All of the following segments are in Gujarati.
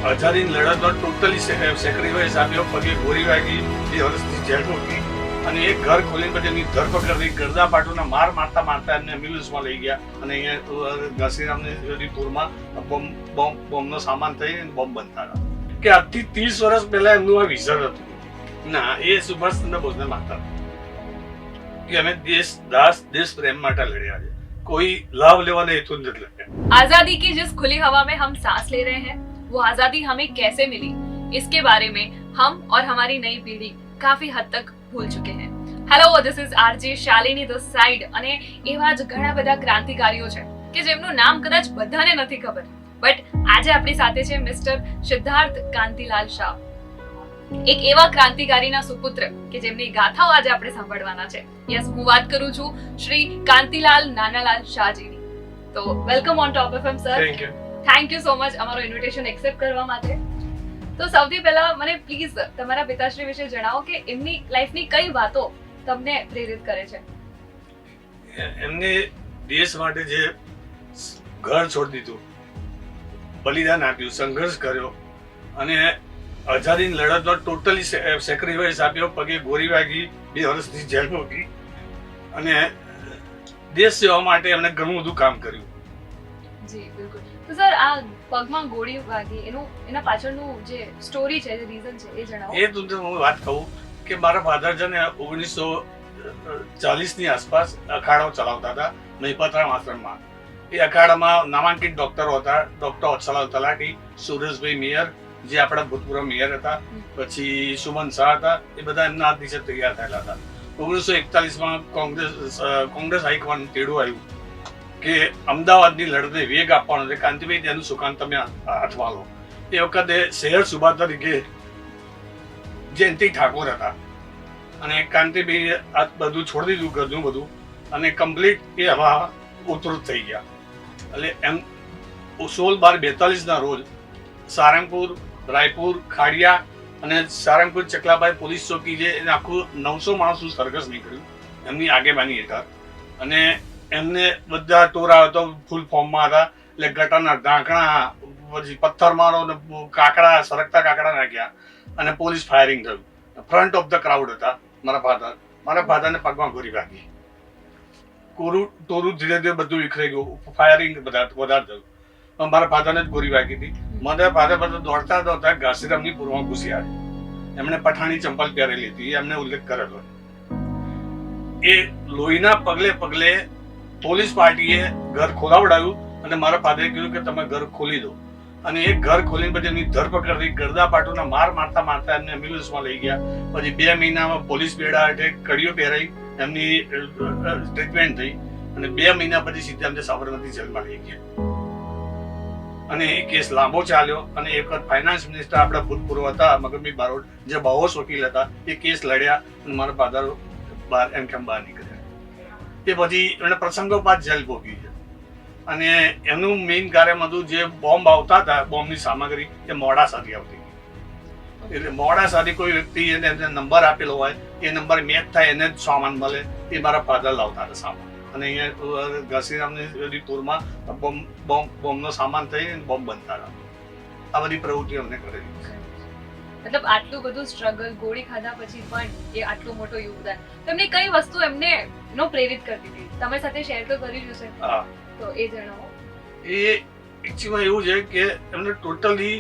આઝાદીની લડતમાં ટોટલી સેક્રિફાઈસ આપ્યો, પગે ગોળી વાગી, 2 વર્ષની જેલ ભોગવી અને એક ઘર ખોલીને પછી એમની ધરપકડ કરી, ગરદા પાટોના માર મારતા મારતા એમને એમ્બ્યુલન્સમાં લઈ ગયા અને અહીંયા ઘસીરામની પૂરમાં બોમ્બનો સામાન થઈને બોમ્બ બનતા હતા. કે આજથી 30 વર્ષ પહેલા એમનું આ વિઝન હતું. ના, એ સુભાષચંદ્ર બોઝને માનતા કે અમે દેશ પ્રેમ માટે લડ્યા છે, कोई लाभ लेवाने हेतु नहीं लगे. आजादी की जिस खुली हवा में हम सांस ले रहे हैं वो आजादी हमें कैसे मिली, इसके बारे में हम और हमारी नई पीढ़ी काफी हद तक भूल चुके हैं. Hello, this is RJ Shalini the side અને એવા જ ઘણા બધા ક્રાંતિકારીઓ છે કે જેમનું નામ કદાચ બધાને નથી ખબર, બટ આજે આપણી સાથે છે મિસ્ટર સિદ્ધાર્થ કાંતિલાલ શાહ, એક એવા ક્રાંતિકારીના સુપુત્ર કે જેમની ગાથાઓ આજે આપણે સાંભળવાના છે. યસ, હું વાત કરું છું શ્રી કાંતિલાલ નાનાલાલ શાહજીની. તો welcome on top FM sir. Thank you so much અમારો ઇન્વિટેશન એક્સેપ્ટ કરવા માટે. તો સૌથી પહેલા મને પ્લીઝ તમારા પિતાશ્રી વિશે જણાવો કે એમની લાઈફની કઈ વાતો તમને પ્રેરિત કરે છે. એમને દેશ માટે જે ઘર છોડી દીધું, બલિદાન આપ્યું, સંઘર્ષ કર્યો અને આઝાદીની લડતમાં ટોટલી સેક્રિફાઈસ આપ્યો, પગે ગોળી વાગી, 2 વર્ષની જેલ ભોગવી અને દેશ સેવા માટે એમણે ઘણું બધું કામ કર્યું. જી બિલકુલ. તો સર, આ પગમાં ગોળી વાગી એના પાછળનું જે સ્ટોરી છે, જે રીઝન છે, એ જણાવો. એ તમને હું વાત કહું કે મારા ફાધર છે ને 1940 ની આસપાસ અખાડો ચલાવતા હતા મહિપતરામ આશ્રમમાં. એ અખાડામાં નામાંકિત ડોક્ટરો હતા, ડોક્ટર વત્સલાલ તલાટી, સુરેશભાઈ મેયર જે આપણા ભૂતપૂર્વ મેયર હતા, પછી સુમન શાહ હતા, એ બધા એમના હાથ નીચે તૈયાર થયેલા હતા. 1941માં કોંગ્રેસ હાઈકમાન્ડ તેડું આવ્યું કે અમદાવાદની લડતને વેગ આપવાનો છે, કાંતિભાઈ તેનું સુકાન તમે હાથમાં લો. એ વખતે શહેર સુબા તરીકે જયંતિ ઠાકોર હતા અને કાંતિભાઈ આ બધું છોડી દીધું, ઘરનું બધું, અને કમ્પ્લીટ એ હવા ઉતૃત થઈ ગયા. એટલે એમ 16/12/42 ના રોજ સારંગપુર, રાયપુર, ખાડિયા અને સારંગપુર ચકલાભાઈ પોલીસ ચોકી છે, એને આખું 900 માણસનું સરઘસ નીકળ્યું એમની આગેવાની હેઠળ. અને એમને બધા ટોરા તો ફૂલ ફોર્મમાં હતા, એટલે ગટરના ઢાંકણા, પછી પથ્થરમારો ને કાકડા, સરકતા કાકડા નાખ્યા અને પોલીસ ફાયરિંગ થયું. ફ્રન્ટ ઓફ ધ ક્રાઉડ હતા મારા ફાધરને પગમાં ગોળી વાગી, ટોરું ધીરે ધીરે બધું વિખરાઈ ગયું, ફાયરિંગ વધારે થયું. મારા ફાધરને જ ગોળી વાગી હતી. મારા ફાધર બધા દોડતા દોડતા ઘાસીરામની પૂરમાં ઘૂસી આવ્યા. એમણે પઠાણી ચંપલ પહેરેલી હતી, એમને ઉલ્લેખ કરેલો. એ લોહીના પગલે પગલે પોલીસ પાર્ટીએ ઘર ખોલાવડાવ્યું અને મારા ફાધરે કીધું કે તમે ઘર ખોલી દો. અને એ ઘર ખોલીને પછી એમની ધરપકડ કરી, ગરદા પાટોના માર મારતા મારતા એમને એમ્બ્યુલન્સમાં લઈ ગયા. પછી 2 મહિનામાં પોલીસ બેડા હેઠળ કડીઓ પહેરાઈ એમની ટ્રીટમેન્ટ થઈ અને 2 મહિના પછી સીધા એમને સાબરમતી જેલમાં લઈ ગયા. અને એ કેસ લાંબો ચાલ્યો અને એક વખત ફાઇનાન્સ મિનિસ્ટર આપણા ભૂતપૂર્વ હતા મગનભાઈ બારોટ, જે બહુ વકીલ હતા, એ કેસ લડ્યા અને મારા ફાધર બહાર નીકળ્યા. એ પછી એમણે પ્રસંગોપાત જેલ ભોગવી છે. અને એમનું મેઇન કાર્ય હતું જે બોમ્બ આવતા હતા, બોમ્બની સામગ્રી એ મોડાસાથી આવતી હતી. એટલે મોડાસાથી કોઈ વ્યક્તિ એને નંબર આપેલો હોય, એ નંબર મેચ થાય એને જ સામાન મળે, એ મારા ફાધર લાવતા હતા સામાન. અને અહીંયા ઘસીરામની પૂરમાં બોમ્બનો સામાન થઈને બોમ્બ બનતા હતા. આ બધી પ્રવૃત્તિ અમને કરેલી છે. મતલબ આટલું બધું સ્ટ્રગલ, ગોળી ખાધા પછી પણ એ આટલું મોટું યોગદાન, તમને કઈ વસ્તુ એમને પ્રેરિત કરતી હતી? તમે સાથે શેર તો કરી જ હશે, તો એ જણાવો. એ એકચ્યુઅલી એવું છે કે એમને ટોટલી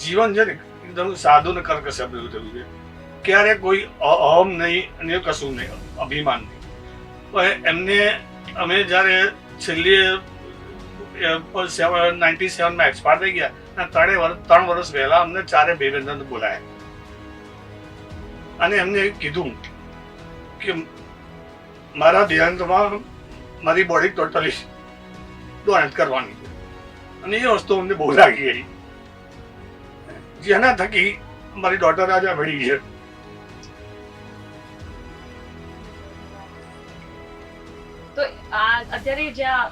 જીવન છે ને એકદમ સાદું ને કર્કશ થયું છે. ક્યારે કોઈ અહમ નહીં અને કશું નહીં, અભિમાન નહીં. એમને અમે જયારે છેલ્લી 97માં એક્સપાયર થઈ ગયા, 3 વર્ષ પહેલા અમને 4 ભાઈબંધોને બોલાયા અને એમને કીધું કે મારા દેહાંતમાં મારી બોડી ટોટલી ડોનેટ કરવાની છે. અને એ વસ્તુ અમને બહુ લાગી ગઈ, જેના થકી મારી ડોટર આજે મળી છે. તો આ અત્યારે જ્યાં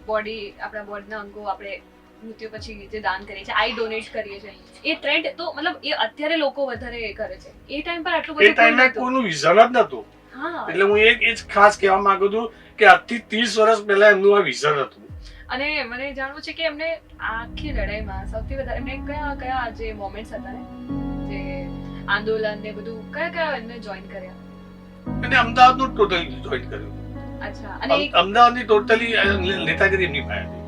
બોડી, આપણા બોડીના અંગો આપણે મૃત્યુ પછી જે દાન કરીએ છીએ, આઈ ડોનેટ કરીએ છીએ, એ ટ્રેન્ડ તો મતલબ એ અત્યારે લોકો વધારે કરે છે. એ ટાઈમ પર આટલું બધું, એ ટાઈમે કોઈનું વિઝન જ નતું. એટલે હું એ જ ખાસ કહેવા માંગુ છું કે આજથી 30 વર્ષ પહેલા એમનું આ વિઝન હતું અને મને જાણવું છે કે એમને આખી લડાઈમાં સૌથી વધારે એમને કયા કયા જે મોમેન્ટ્સ હતા ને જે આંદોલન ને બધું કયા કયા એમને જોઈન કર્યા? અને અમદાવાદનું ટોટલી જોઈન કર્યું. અચ્છા. અને અમદાવાદની ટોટલી નેતાગીરી એમની પાસે હતી.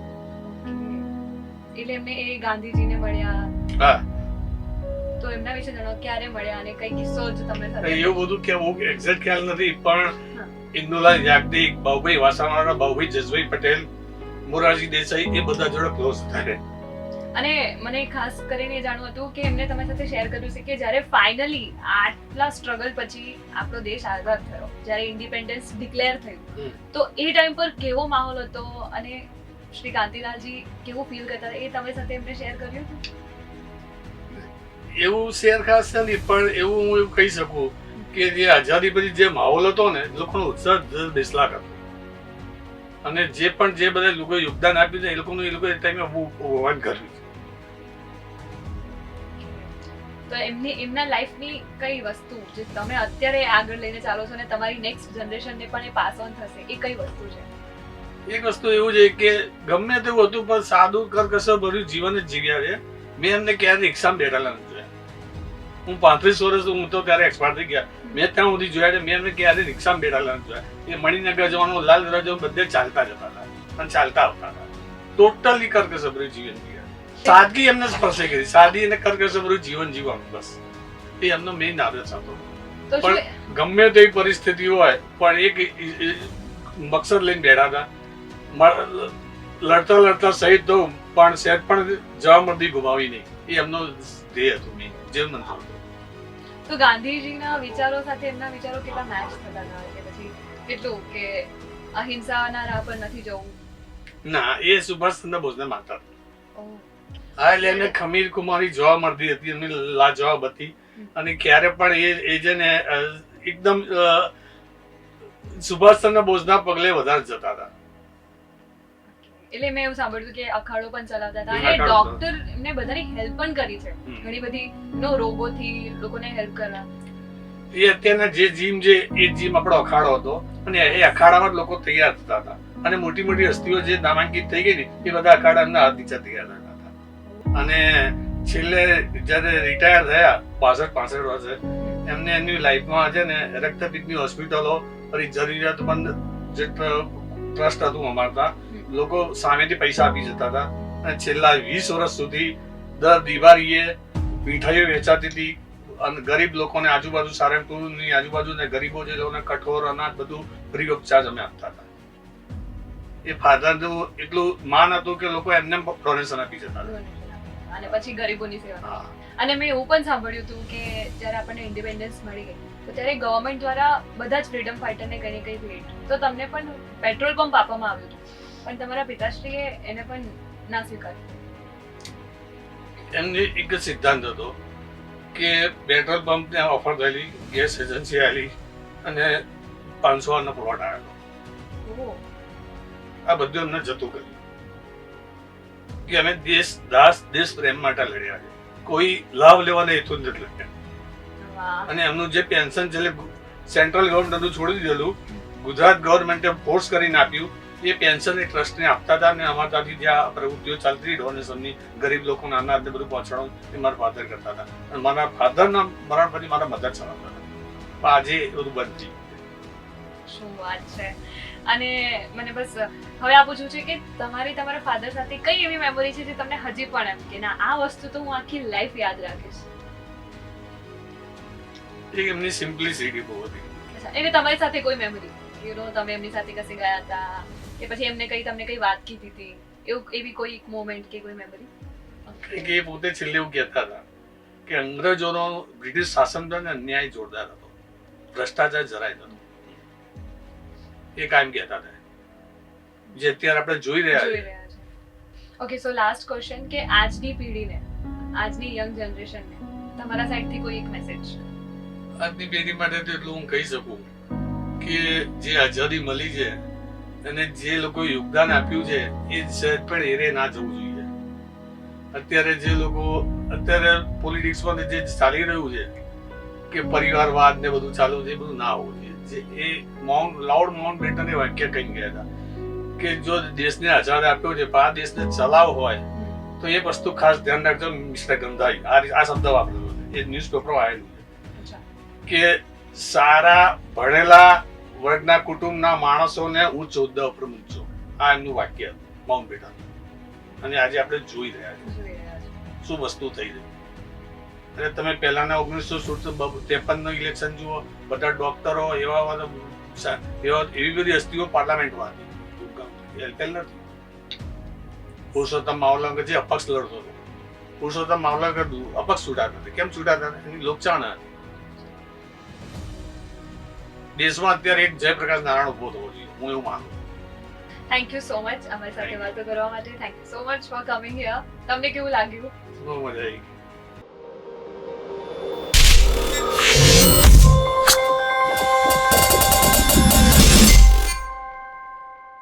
એટલે એમને એ ગાંધીજીને મળ્યા. હા. તો એમના વિશે જણાવો, ક્યારે મળ્યા અને કઈ કિસ્સો જ તમને સાથે? એવું બધું કે હું એક્ઝેક્ટ ખ્યાલ નથી, પણ ઇન્દુલાલ યાજ્ઞિક, બાબુભાઈ વાસણવાળા, બાબુભાઈ જસભાઈ પટેલ, મોરારજી દેસાઈ એ બધા જોડે ક્લોઝ હતા. અને મને ખાસ કરીને જાણવું હતું કે એમને તમારી સાથે શેર કર્યું છે કે જ્યારે ફાઇનલી આટલા સ્ટ્રગલ પછી આપણો દેશ આઝાદ થયો, જ્યારે ઇન્ડિપેન્ડન્સ ડિક્લેર થયું, તો એ ટાઈમ પર કેવો માહોલ હતો અને શ્રી કાંતિલાલજી કેવું ફીલ કરતા હતા, એ તમારી સાથે એમને શેર કર્યું હતું? એવું શેર ખાસ નથી, પણ એવું હું એવું કહી શકું કે જે આઝાદી પછી જે માહોલ હતો ને, લોકોનો ઉત્સાહ બેસલાક હતો. અને જે બધા લોકો યોગદાન આપ્યું છે એ લોકોનું એ ટાઈમે વહન કર્યું. તો એમના લાઈફની કઈ વસ્તુ જે તમે અત્યારે આગળ લઈને ચાલો છો અને તમારી નેક્સ્ટ જનરેશનને પણ એ પાસ ઓન થશે, એ કઈ વસ્તુ છે? એક વસ્તુ એવું છે કે ગમે તેવું હતું પણ સાદું કરકસર ભર્યું જીવન જ જીવ્યા છે. મેં એમને ક્યારે રિક્ષામાં બેઠેલા નથી જોયા. હું 35 વર્ષ હું તો ત્યારે એક્સપાયર થઈ ગયા. મેં ત્યાં સુધી જોયા છે, મેં એમને ક્યારે રિક્ષામાં બેઠેલા નથી જોયા. એ મણિનગર જવાનું, લાલ દરવાજો બધે ચાલતા જતા હતા અને ચાલતા આવતા હતા. ટોટલી કરકસર ભર્યું જીવન જીવ્યા. સાદગી એમને સ્પર્શે કરી, સાદી અને કરકસર ભર્યું જીવન જીવવાનું, બસ એ એમનો મેઇન આદર્શ હતો. પણ ગમે તેવી પરિસ્થિતિ હોય પણ એક મકસદ લઈને બેઠા હતા. લડતા લડતા શહીદ થયું પણ સહેજ પણ જવામર્દી ગુમાવી નહીં, એ એમનો ધ્યેય હતું, મેં જે મંત્ર હતો. તો ગાંધીજીના વિચારો સાથે એમના વિચારો કેટલા મેચ થતા હતા કે પછી કેટલું કે અહિંસાના રાહ પર નથી જવું? ના, એ સુભાષચંદ્ર બોઝને માનતા હતા. હા, એટલે એમને ખમીર કુમારી જોવા મળતી હતી, એમની લાજવાબ હતી. અને ક્યારે પણ એ છે ને એકદમ સુભાષચંદ્ર બોઝના પગલે વધારે જતા હતા. એટલે મેં એવું સાંભળ્યું કે અખાડો પણ ચલાવતા હતા અને ડોક્ટર એમને બધાની હેલ્પ પણ કરી છે, ઘણી બધી નો રોગોથી લોકોને હેલ્પ કરવા. એ અત્યારના જે જીમ છે એ જીમ આપણો અખાડો હતો અને એ અખાડામાં લોકો તૈયાર થતા હતા. અને મોટી મોટી હસ્તીઓ જે નામાંકિત થઈ ગઈ ને એ બધા અખાડા એમના હાથ નીચે તૈયાર થતા હતા. અને છેલ્લે જયારે રિટાયર થયા 65 વર્ષે, એમને એમની લાઈફમાં છે ને રક્તપિત્તની હોસ્પિટલો અને જરૂરિયાતમંદ જે ટ્રસ્ટ હતું અમારતા, લોકો સામેથી પૈસા આપી જતા હતા. અને છેલ્લા 20 વર્ષ સુધી દર દિવાળીએ મીઠાઈઓ વેચાતી હતી અને ગરીબ લોકોને આજુબાજુ સારંગપુરની આજુબાજુ ને ગરીબો જે લોકોને કઠોર અનાજ બધું ફ્રી ઓફ ચાર્જ અમે આપતા હતા. એ ફાધરનું એટલું માન હતું કે લોકો એમને ડોનેશન આપી જતા હતા. અને પછી ગરીબોની સેવા. અને મેં એવું પણ સાંભળ્યું હતું કે જ્યારે આપણને ઇન્ડિપેન્ડન્સ મળી ગઈ તો ત્યારે ગવર્મેન્ટ દ્વારા બધા જ ફ્રીડમ ફાઇટરને કઈ ને કઈ ભેટ, તો તમને પણ પેટ્રોલ પંપ આપવામાં આવ્યું હતું, પણ તમારા પિતાશ્રીએ એને પણ ના સ્વીકાર્યું. એમને એક સિદ્ધાંત હતો કે પેટ્રોલ પંપને ઓફર થયેલી, ગેસ એજન્સી આવેલી અને 500 નો પ્લોટ આવેલો. આ બધું એમને જતું કર્યું કે અમે દેશ પ્રેમ માટે લડ્યા છે, કોઈ લાભ લેવાના હેતુ નથી લડ્યા. અને એમનું જે પેન્શન છે સેન્ટ્રલ ગવર્મેન્ટ છોડી દીધેલું, ગુજરાત ગવર્મેન્ટે ફોર્સ કરીને આપ્યું. એ પેન્શન એ ટ્રસ્ટને આપતા હતા અને અમારા ત્યાંથી જ્યાં પ્રવૃત્તિઓ ચાલતી ડોનેશનની, ગરીબ લોકોને અનાજ ને બધું પહોંચાડવાનું એ મારા ફાધર કરતા હતા. અને મારા ફાધરના મરણ પછી મારા મધર ચલાવતા હતા. પણ આજે એ બધું બંધ થઈ ગયું. શું વાત છે. અને મને બસ હવે આ પૂછવું છે કે તમારા ફાધર સાથે કઈ એવી મેમરી છે જે તમને હજી પણ એમ કે ના આ વસ્તુ તો હું આખી લાઈફ યાદ રાખીશ? એમની સિમ્પલિસિટી બહુ હતી. એટલે તમારી સાથે કોઈ મેમરી, તમે એમની સાથે કશે ગયા હતા કે પછી એમને તમને કઈ વાત કીધી હતી, એવી કોઈ મોમેન્ટ કે કોઈ મેમરી? એ પોતે છેલ્લે એવું કહેતા હતા કે અંગ્રેજોનો બ્રિટિશ શાસન પર અન્યાય જોરદાર હતો, ભ્રષ્ટાચાર જરાય નતો. એ કાયમ કહેતા હતા, જે અત્યારે આપણે જોઈ રહ્યા છીએ. ઓકે, સો લાસ્ટ ક્વેશ્ચન કે આજની પેઢીને, આજની યંગ જનરેશનને તમારા સાઈડથી કોઈ એક મેસેજ? આજની પેઢી માટે તો એટલું હું કહી શકું કે જે આઝાદી મળી છે અને જે લોકો યોગદાન આપ્યું છે એ સહેજ પણ એરે ના જવું જોઈએ. અત્યારે જે લોકો પોલિટિક્સમાં જે ચાલી રહ્યું છે કે પરિવારવાદ ને બધું ચાલુ છે, એ બધું ના હોવું જોઈએ. જે એ લાઉડ માઉન્ટ બેટને વાક્ય કહી ગયા હતા કે જો દેશને આઝાદ આપ્યો છે પણ આ દેશને ચલાવવો હોય તો એક વસ્તુ ખાસ ધ્યાન રાખજો મિસ્ટર ગંધાઈ આ શબ્દ વાપરેલો છે એ ન્યૂઝપેપરો આવેલું છે કે સારા ભણેલા વર્ગના કુટુંબના માણસોને ઉચ્ચ હોદ્દા ઉપર મૂકજો. આ એમનું વાક્ય હતું માઉન્ટબેટન. અને આજે આપણે જોઈ રહ્યા છીએ શું વસ્તુ થઈ રહી. અને તમે પહેલાના 1953 નું ઇલેક્શન જુઓ, બધા ડોક્ટરો એવી બધી હસ્તીઓ પાર્લામેન્ટમાં હતી. પુરુષોત્તમ માવલંકર જે અપક્ષ લડતો હતો, પુરુષોત્તમ માવલંકર અપક્ષ છૂટાતા હતા. કેમ છૂટાતા હતા? એની લોકચાહના હતી. દેશમાં અત્યારે એક જયપ્રકાશ નારાયણ ઉભો થવો જોઈએ, હું એવું માનું. થેન્ક યુ સો મચ અમારી સાથે વાતો કરવા માટે. Thank you so much for coming here. તમને કેવું લાગ્યું? બહુ મજા આવી.